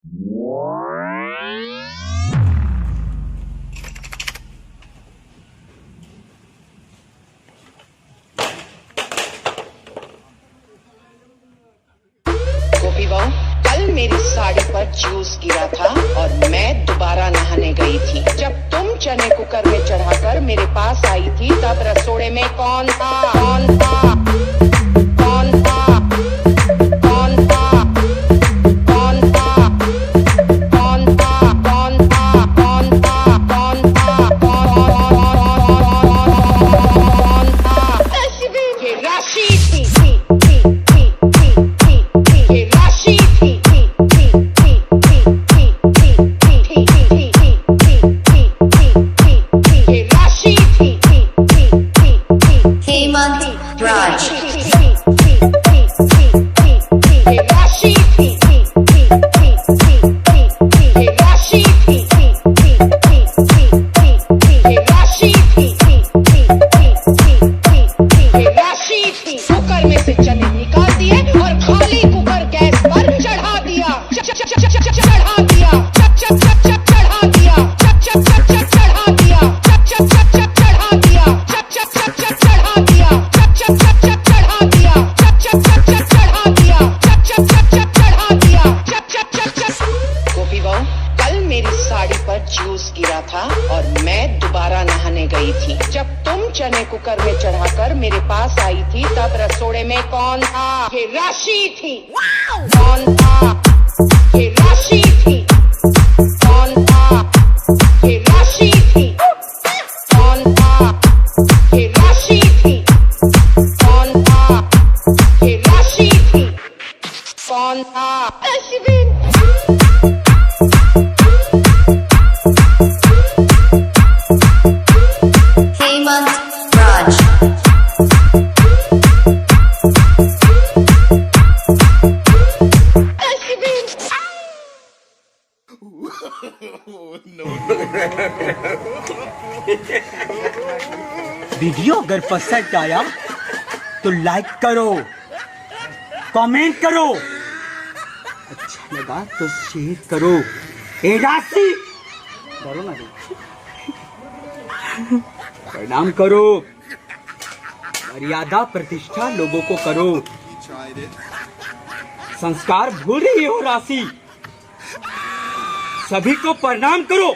गोपी बहू, कल मेरी साड़ी पर जूस गिरा था और मैं दोबारा नहाने गई थी। जब तुम चने कुकर में चढ़ाकर मेरे पास आई थी तब रसोड़े में कौन था? कौन था? कौन था? कौन था? कौन था? कौन था? कौन था? कौन था? कौन था? कौन था? ये राशि थी। ये राशि थी। ये राशि थी। हेमंत राज। ये राशि थी। ये राशि थी। ये राशि थी। ये राशि थी। कुकर में से चने निकाल दिए और खाली कुकर गैस पर चढ़ा दिया। चढ़ा दिया। चढ़ा दिया। चढ़ा दिया। चढ़ा दिया। चढ़ा दिया। चढ़ा दिया। चढ़ा दिया। गोपी बहू, कल मेरी साड़ी पर जूस गिरा था और मैं दोबारा नहाने गई थी। जब तुम चने कुकर में चढ़ाकर मेरे पास आई थी तब रसोड़े में कौन था? ये राशि थी। कौन था? ये राशि थी। कौन था? ये राशि थी। कौन था? ये राशि थी। कौन था? ये राशि थी। कौन था? हेमंत राज। वीडियो अगर पसंद आया तो लाइक करो, कमेंट करो, अच्छा लगा तो शेयर करो। ए राशि, डरो ना, प्रणाम करो, मर्यादा प्रतिष्ठा लोगों को करो। संस्कार भूल रही हो राशि, सभी को प्रणाम करो।